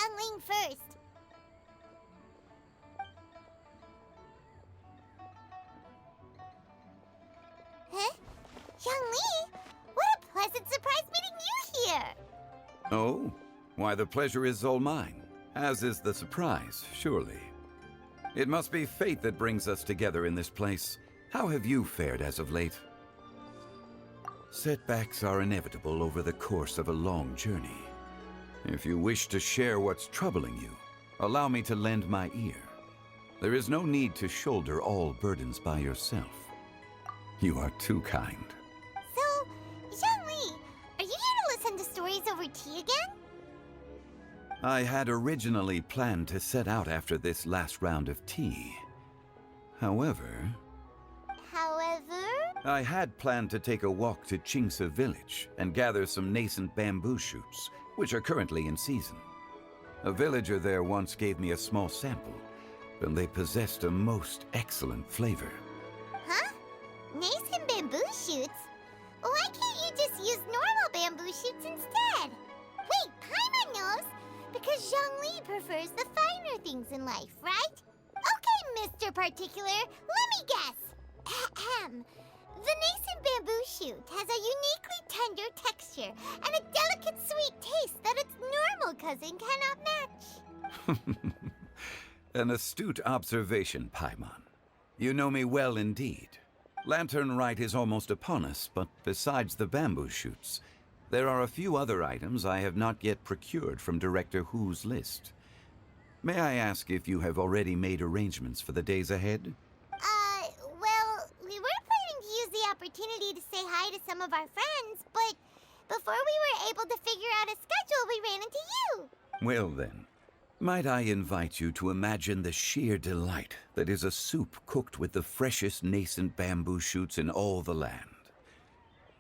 Xiangling first. Huh? Xiangli? What a pleasant surprise meeting you here! Oh? Why, the pleasure is all mine, as is the surprise, surely. It must be fate that brings us together in this place. How have you fared as of late? Setbacks are inevitable over the course of a long journey. If you wish to share what's troubling you, allow me to lend my ear. There is no need to shoulder all burdens by yourself. You are too kind. So, Xiangli, are you here to listen to stories over tea again? I had originally planned to set out after this last round of tea. However, I had planned to take a walk to Chimes village and gather some nascent bamboo shoots, which are currently in season. A villager there once gave me a small sample, and they possessed a most excellent flavor. Huh? Nascent bamboo shoots? Why can't you just use normal bamboo shoots instead? Wait, Paimon knows! Because Xiangli prefers the finer things in life, right? Okay, Mr. Particular, let me guess. Ahem. The nascent bamboo shoot has a uniquely tender texture and a delicate sweet taste that its normal cousin cannot match. An astute observation, Paimon. You know me well indeed. Lantern Rite is almost upon us, but besides the bamboo shoots, there are a few other items I have not yet procured from Director Hu's list. May I ask if you have already made arrangements for the days ahead? Well, we were planning to use the opportunity to say hi to some of our friends, but before we were able to figure out a schedule, we ran into you. Well then, might I invite you to imagine the sheer delight that is a soup cooked with the freshest nascent bamboo shoots in all the land.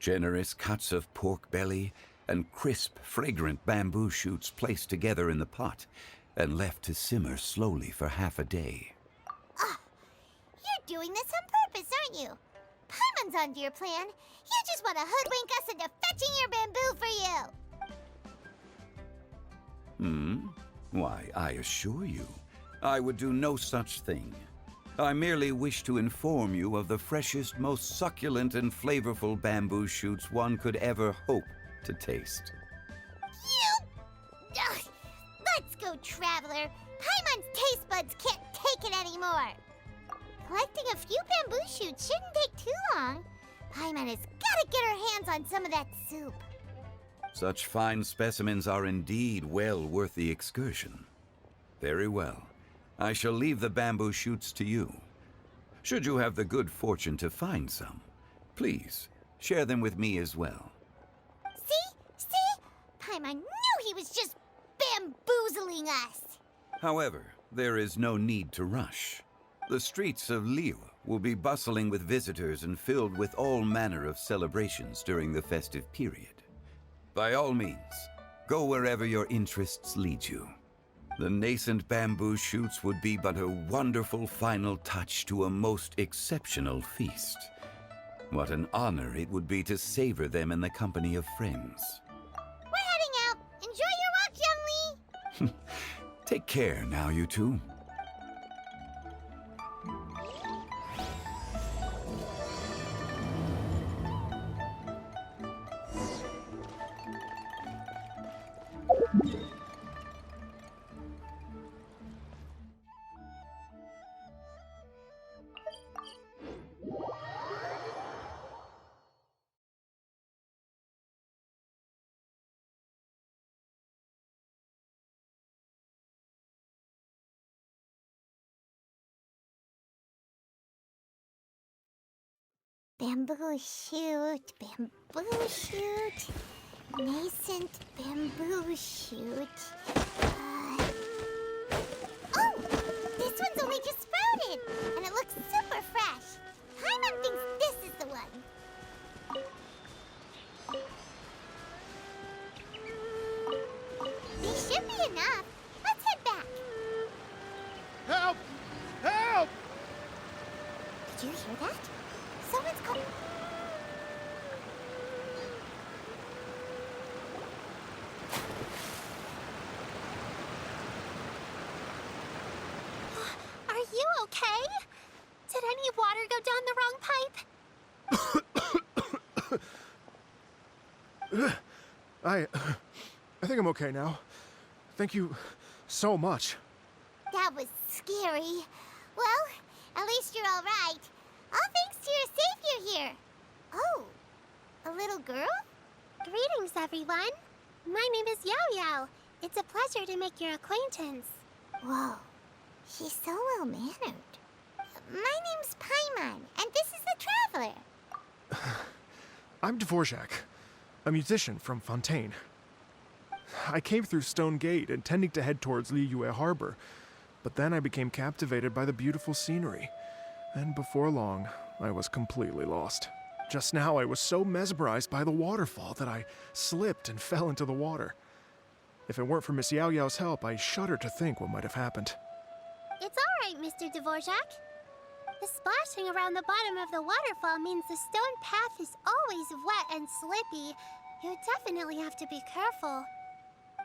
Generous cuts of pork belly and crisp, fragrant bamboo shoots placed together in the pot and left to simmer slowly for half a day. You're doing this on purpose, aren't you? Paimon's onto your plan. You just want to hoodwink us into fetching your bamboo for you. Why, I assure you, I would do no such thing. I merely wish to inform you of the freshest, most succulent and flavorful bamboo shoots one could ever hope to taste. Ugh. Let's go, Traveler. Paimon's taste buds can't take it anymore. Collecting a few bamboo shoots shouldn't take too long. Paimon has got to get her hands on some of that soup. Such fine specimens are indeed well worth the excursion. Very well. I shall leave the bamboo shoots to you. Should you have the good fortune to find some, please share them with me as well. See? Paimon knew he was just bamboozling us. However, there is no need to rush. The streets of Liyue will be bustling with visitors and filled with all manner of celebrations during the festive period. By all means, go wherever your interests lead you. The nascent bamboo shoots would be but a wonderful final touch to a most exceptional feast. What an honor it would be to savor them in the company of friends. We're heading out. Enjoy your walk, Xiangli. Take care now, you two. Bamboo shoot, nascent bamboo shoot. Oh, this one's only just sprouted, and it looks super fresh. Paimon thinks this is the one. These should be enough. Let's head back. Help! Help! Did you hear that? Someone's coming. Did any water go down the wrong pipe? I think I'm okay now. Thank you so much. That was scary. Well, at least you're all right. All thanks to your savior here. Oh, a little girl? Greetings, everyone. My name is Yao Yao. It's a pleasure to make your acquaintance. Whoa, she's so well-mannered. My name's Paimon, and this is the Traveler. I'm Dvorak, a musician from Fontaine. I came through Stone Gate intending to head towards Liyue Harbor, but then I became captivated by the beautiful scenery. And before long, I was completely lost. Just now, I was so mesmerized by the waterfall that I slipped and fell into the water. If it weren't for Miss Yao Yao's help, I shudder to think what might have happened. It's all right, Mr. Dvorak. The splashing around the bottom of the waterfall means the stone path is always wet and slippy. You definitely have to be careful.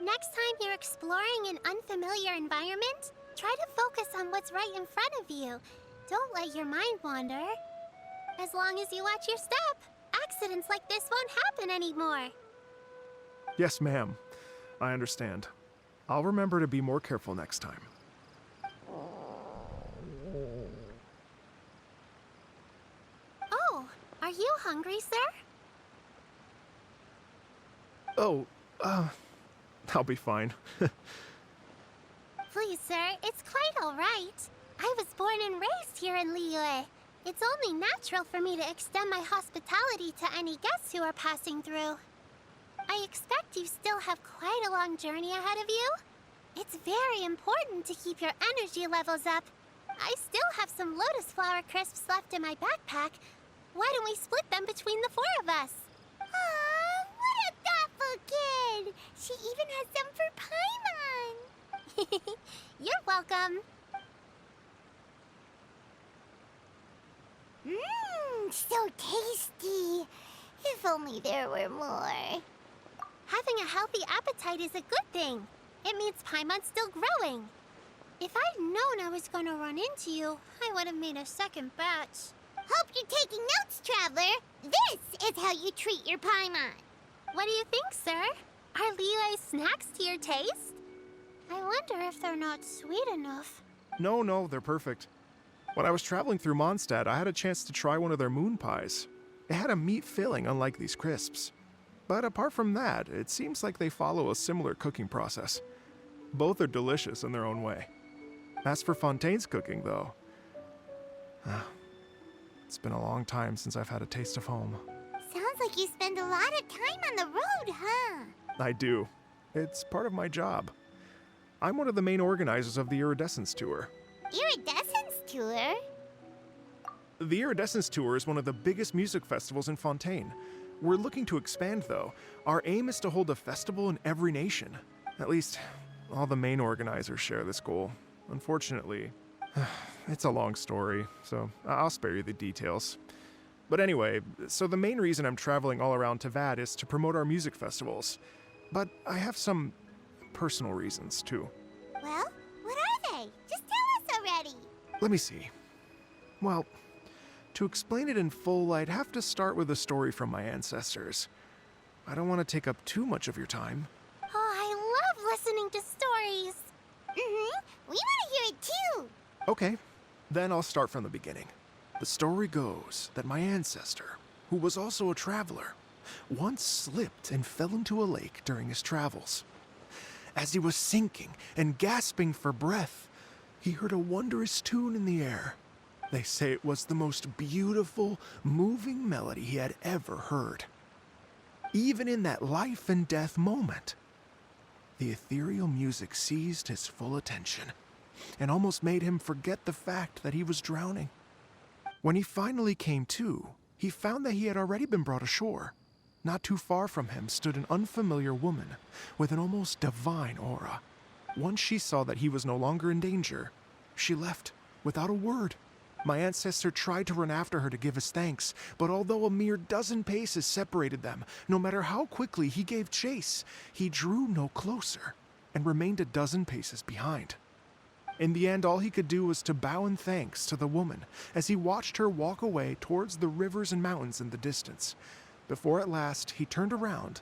Next time you're exploring an unfamiliar environment, try to focus on what's right in front of you. Don't let your mind wander. As long as you watch your step, accidents like this won't happen anymore. Yes, ma'am. I understand. I'll remember to be more careful next time. Oh, are you hungry, sir? Oh, I'll be fine. Please, sir, it's quite all right. I was born and raised here in Liyue. It's only natural for me to extend my hospitality to any guests who are passing through. I expect you still have quite a long journey ahead of you. It's very important to keep your energy levels up. I still have some lotus flower crisps left in my backpack. Why don't we split them between the four of us? Aw, what a thoughtful kid! She even has some for Paimon! You're welcome. Mmm, so tasty. If only there were more. Having a healthy appetite is a good thing. It means Paimon's still growing. If I'd known I was going to run into you, I would have made a second batch. Hope you're taking notes, Traveler. This is how you treat your Paimon. What do you think, sir? Are Liyue snacks to your taste? I wonder if they're not sweet enough. No, they're perfect. When I was traveling through Mondstadt, I had a chance to try one of their moon pies. It had a meat filling, unlike these crisps. But apart from that, it seems like they follow a similar cooking process. Both are delicious in their own way. As for Fontaine's cooking, though, it's been a long time since I've had a taste of home. Sounds like you spend a lot of time on the road, huh? I do. It's part of my job. I'm one of the main organizers of the Iridescence Tour. Iridescence Tour? The Iridescence Tour is one of the biggest music festivals in Fontaine. We're looking to expand, though. Our aim is to hold a festival in every nation. At least, all the main organizers share this goal. Unfortunately, it's a long story, so I'll spare you the details. But anyway, so the main reason I'm traveling all around Tavad is to promote our music festivals. But I have some personal reasons, too. Well, what are they? Just tell us already. Let me see. Well, to explain it in full, I'd have to start with a story from my ancestors. I don't want to take up too much of your time. Oh, I love listening to stories. We want to hear it too. Okay, then I'll start from the beginning. The story goes that my ancestor, who was also a traveler, once slipped and fell into a lake during his travels. As he was sinking and gasping for breath, he heard a wondrous tune in the air. They say it was the most beautiful, moving melody he had ever heard. Even in that life and death moment, the ethereal music seized his full attention and almost made him forget the fact that he was drowning. When he finally came to, he found that he had already been brought ashore. Not too far from him stood an unfamiliar woman with an almost divine aura. Once she saw that he was no longer in danger, she left without a word. My ancestor tried to run after her to give his thanks, but although a mere dozen paces separated them, no matter how quickly he gave chase, he drew no closer and remained a dozen paces behind. In the end, all he could do was to bow in thanks to the woman as he watched her walk away towards the rivers and mountains in the distance, before at last he turned around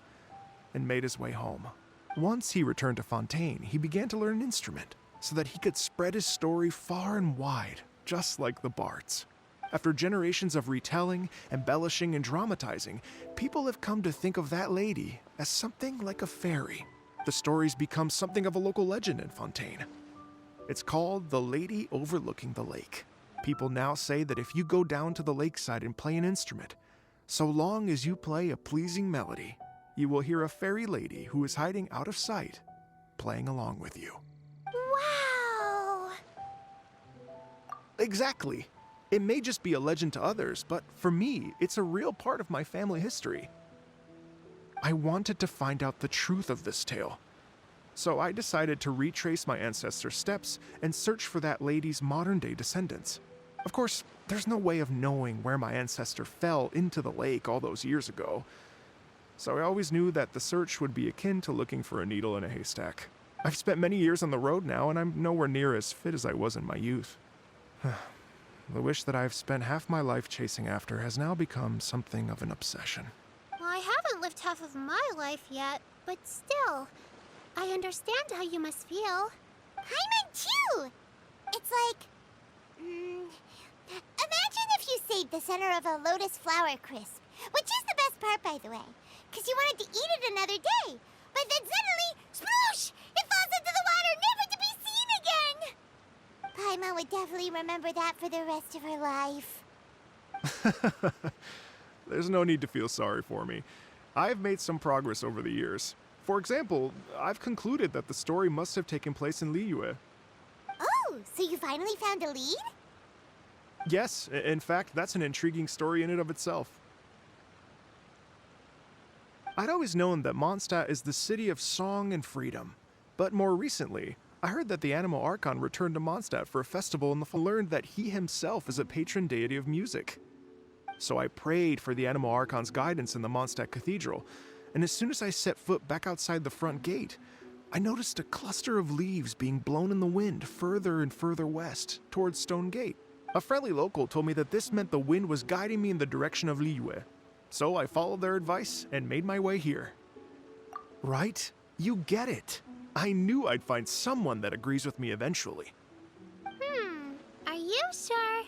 and made his way home. Once he returned to Fontaine, he began to learn an instrument so that he could spread his story far and wide, just like the bards. After generations of retelling, embellishing, and dramatizing, people have come to think of that lady as something like a fairy. The story's become something of a local legend in Fontaine. It's called the Lady Overlooking the Lake. People now say that if you go down to the lakeside and play an instrument, so long as you play a pleasing melody, you will hear a fairy lady who is hiding out of sight, playing along with you. Wow! Exactly. It may just be a legend to others, but for me, it's a real part of my family history. I wanted to find out the truth of this tale, so I decided to retrace my ancestors' steps and search for that lady's modern-day descendants. Of course, there's no way of knowing where my ancestor fell into the lake all those years ago, so I always knew that the search would be akin to looking for a needle in a haystack. I've spent many years on the road now, and I'm nowhere near as fit as I was in my youth. The wish that I've spent half my life chasing after has now become something of an obsession. Well, I haven't lived half of my life yet, but still, I understand how you must feel. Paimon too! It's like... imagine if you saved the center of a lotus flower crisp, which is the best part, by the way, because you wanted to eat it another day. But then suddenly, sploosh! It falls into the water, never to be seen again! Paimon would definitely remember that for the rest of her life. There's no need to feel sorry for me. I've made some progress over the years. For example, I've concluded that the story must have taken place in Liyue. Oh, so you finally found a lead? Yes, in fact, that's an intriguing story in and of itself. I'd always known that Mondstadt is the city of song and freedom, but more recently, I heard that the Animal Archon returned to Mondstadt for a festival and learned that he himself is a patron deity of music. So I prayed for the Animal Archon's guidance in the Mondstadt Cathedral, and as soon as I set foot back outside the front gate, I noticed a cluster of leaves being blown in the wind further and further west, towards Stone Gate. A friendly local told me that this meant the wind was guiding me in the direction of Liyue, so I followed their advice and made my way here. Right? You get it. I knew I'd find someone that agrees with me eventually. Are you sure?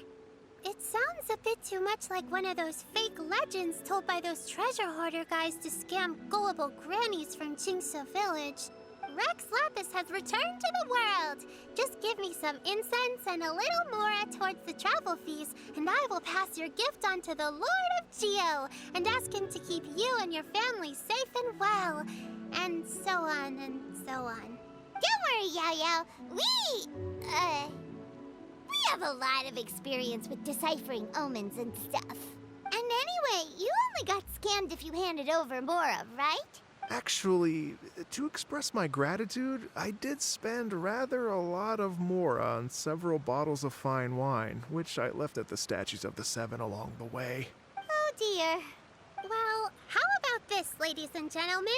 It sounds a bit too much like one of those fake legends told by those treasure hoarder guys to scam gullible grannies from Jingsa Village. Rex Lapis has returned to the world. Just give me some incense and a little more towards the travel fees, and I will pass your gift on to the Lord of Geo and ask him to keep you and your family safe and well. And so on and so on. Don't worry, Yao Yao. We have a lot of experience with deciphering omens and stuff. And anyway, you only got scammed if you handed over Mora, right? Actually, to express my gratitude, I did spend rather a lot of Mora on several bottles of fine wine, which I left at the Statues of the Seven along the way. Oh dear. Well, how about this, ladies and gentlemen?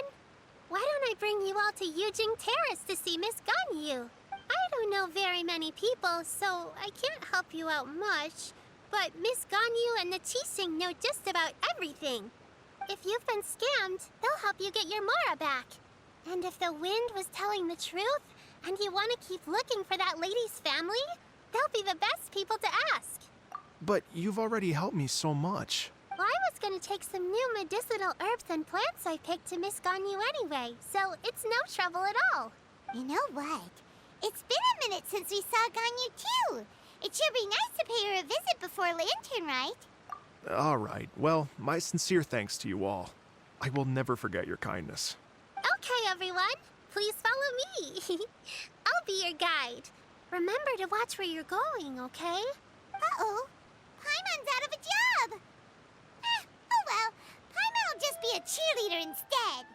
Why don't I bring you all to Yujing Terrace to see Miss Ganyu? I don't know very many people, so I can't help you out much. But Miss Ganyu and the Qixing know just about everything. If you've been scammed, they'll help you get your Mora back. And if the wind was telling the truth, and you want to keep looking for that lady's family, they'll be the best people to ask. But you've already helped me so much. Well, I was going to take some new medicinal herbs and plants I picked to Miss Ganyu anyway, so it's no trouble at all. You know what? It's been a minute since we saw Ganyu too. It should be nice to pay her a visit before Lantern, right? All right. Well, my sincere thanks to you all. I will never forget your kindness. Okay, everyone. Please follow me. I'll be your guide. Remember to watch where you're going, okay? Uh-oh. Paimon's out of a job. Oh well. Paimon will just be a cheerleader instead.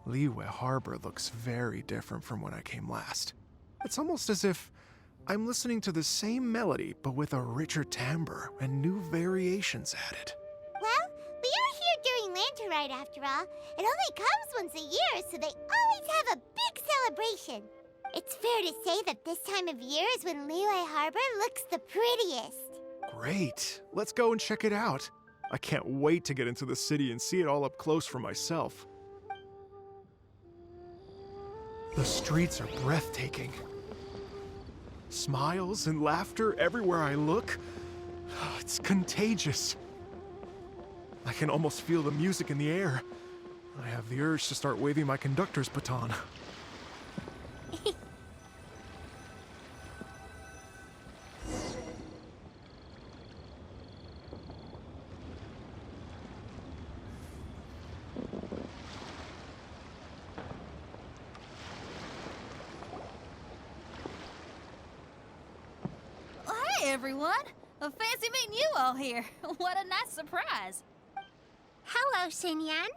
Liyue Harbor looks very different from when I came last. It's almost as if I'm listening to the same melody, but with a richer timbre and new variations added. Well, we are here during Lantern Rite after all. It only comes once a year, so they always have a big celebration. It's fair to say that this time of year is when Liyue Harbor looks the prettiest. Great. Let's go and check it out. I can't wait to get into the city and see it all up close for myself. The streets are breathtaking. Smiles and laughter everywhere I look. It's contagious. I can almost feel the music in the air. I have the urge to start waving my conductor's baton. Hey everyone! Fancy meeting you all here. What a nice surprise. Hello, Xinyan.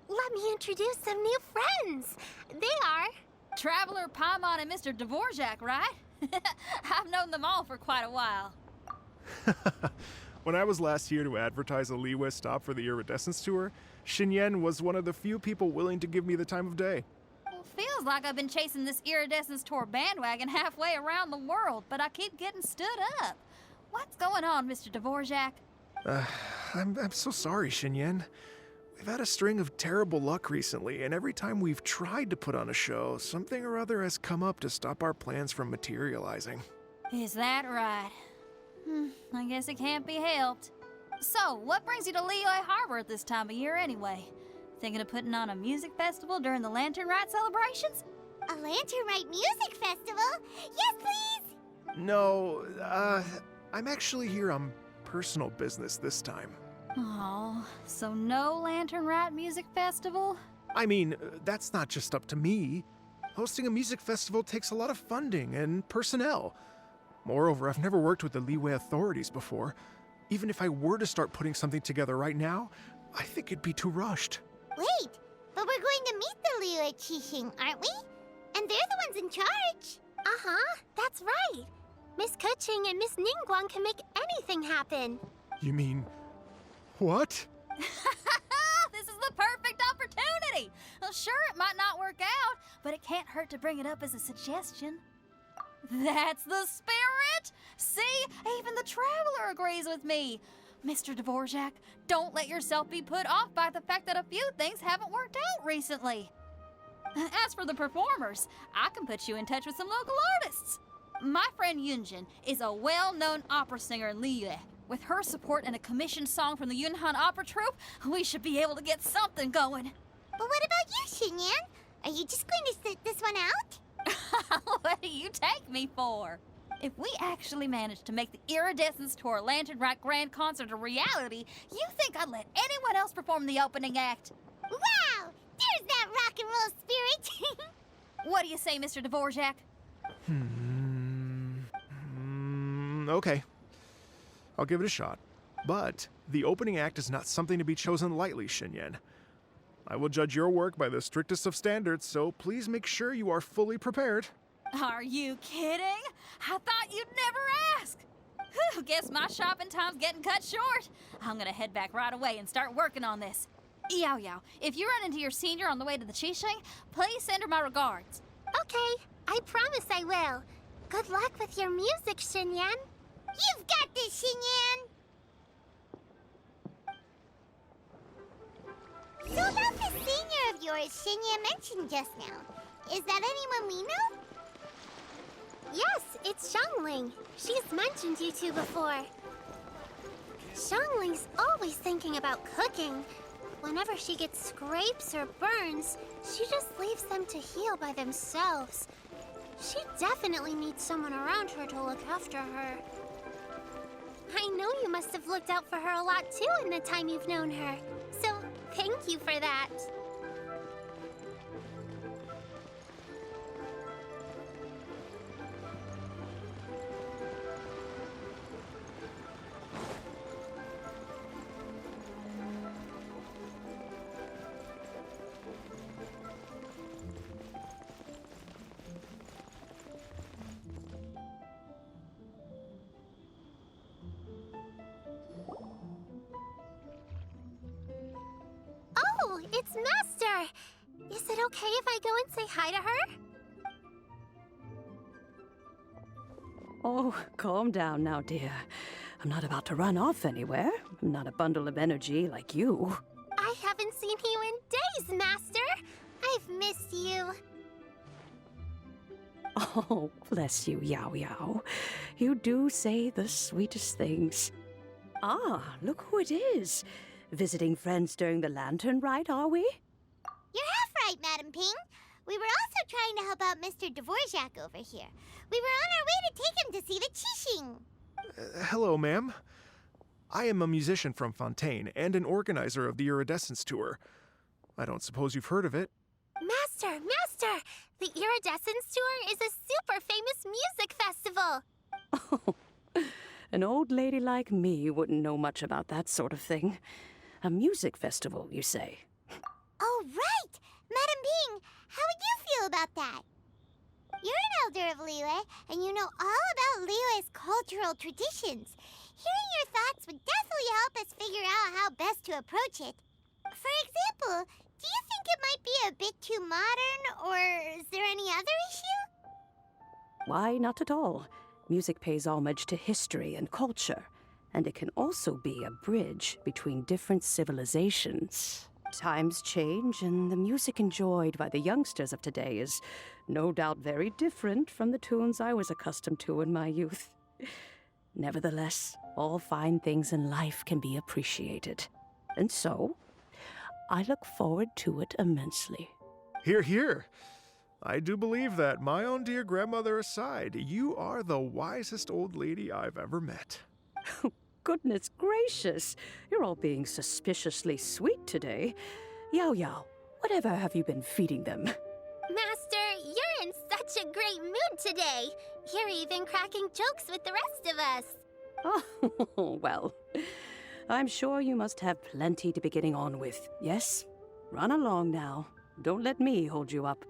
Let me introduce some new friends. They are... Traveler, Paimon, and Mr. Dvorak, right? I've known them all for quite a while. When I was last here to advertise a Liyue stop for the Iridescence Tour, Xinyan was one of the few people willing to give me the time of day. Well, feels like I've been chasing this Iridescence Tour bandwagon halfway around the world, but I keep getting stood up. What's going on, Mr. Dvorak? I'm so sorry, Xinyan. We've had a string of terrible luck recently, and every time we've tried to put on a show, something or other has come up to stop our plans from materializing. Is that right? I guess it can't be helped. So, what brings you to Liyue Harbor at this time of year anyway? Thinking of putting on a music festival during the Lantern Rite celebrations? A Lantern Rite music festival? Yes, please! No, I'm actually here on personal business this time. Oh, so no Lantern Rite music festival? I mean, that's not just up to me. Hosting a music festival takes a lot of funding and personnel. Moreover, I've never worked with the Liyue authorities before. Even if I were to start putting something together right now, I think it'd be too rushed. Wait, but we're going to meet the Liyue Qixing, aren't we? And they're the ones in charge. Uh-huh, that's right. Miss Keqing and Miss Ningguang can make anything happen. You mean... what? This is the perfect opportunity! Well, sure, it might not work out, but it can't hurt to bring it up as a suggestion. That's the spirit! See, even the Traveler agrees with me. Mr. Dvorak, don't let yourself be put off by the fact that a few things haven't worked out recently. As for the performers, I can put you in touch with some local artists. My friend Yunjin is a well-known opera singer in Liyue. With her support and a commissioned song from the Yunhan Opera Troupe, we should be able to get something going. But what about you, Xinyan? Are you just going to sit this one out? What do you take me for? If we actually manage to make the Iridescence Tour Lantern Rite Grand Concert a reality, you think I'd let anyone else perform the opening act? Wow! There's that rock and roll spirit! What do you say, Mr. Dvorak? Okay. I'll give it a shot. But the opening act is not something to be chosen lightly, Xinyan. I will judge your work by the strictest of standards, so please make sure you are fully prepared. Are you kidding? I thought you'd never ask. Whew, guess my shopping time's getting cut short. I'm gonna head back right away and start working on this. Yao Yao, if you run into your senior on the way to the Qixing, please send her my regards. Okay, I promise I will. Good luck with your music, Xinyan. You've got this, Xinyan! So about the senior of yours Xinyan mentioned just now, is that anyone we know? Yes, it's Xiangling. She's mentioned you two before. Xiangling's always thinking about cooking. Whenever she gets scrapes or burns, she just leaves them to heal by themselves. She definitely needs someone around her to look after her. I know you must have looked out for her a lot too in the time you've known her. So, thank you for that. It's Master! Is it okay if I go and say hi to her? Oh, calm down now, dear. I'm not about to run off anywhere. I'm not a bundle of energy like you. I haven't seen you in days, Master! I've missed you. Oh, bless you, Yao Yao. You do say the sweetest things. Ah, look who it is. Visiting friends during the lantern rite, are we? You're half right, Madam Ping. We were also trying to help out Mr. Dvorak over here. We were on our way to take him to see the Qixing. Hello, ma'am. I am a musician from Fontaine and an organizer of the Iridescence Tour. I don't suppose you've heard of it. Master! The Iridescence Tour is a super famous music festival! Oh, an old lady like me wouldn't know much about that sort of thing. A music festival, you say? Oh, right! Madam Ping, how would you feel about that? You're an elder of Liyue, and you know all about Liyue's cultural traditions. Hearing your thoughts would definitely help us figure out how best to approach it. For example, do you think it might be a bit too modern, or is there any other issue? Why, not at all. Music pays homage to history and culture, and it can also be a bridge between different civilizations. Times change, and the music enjoyed by the youngsters of today is no doubt very different from the tunes I was accustomed to in my youth. Nevertheless, all fine things in life can be appreciated. And so, I look forward to it immensely. Hear, hear. I do believe that, my own dear grandmother aside, you are the wisest old lady I've ever met. Goodness gracious, you're all being suspiciously sweet today. Yao Yao, whatever have you been feeding them? Master, you're in such a great mood today. You're even cracking jokes with the rest of us. Oh, well, I'm sure you must have plenty to be getting on with, yes? Run along now. Don't let me hold you up.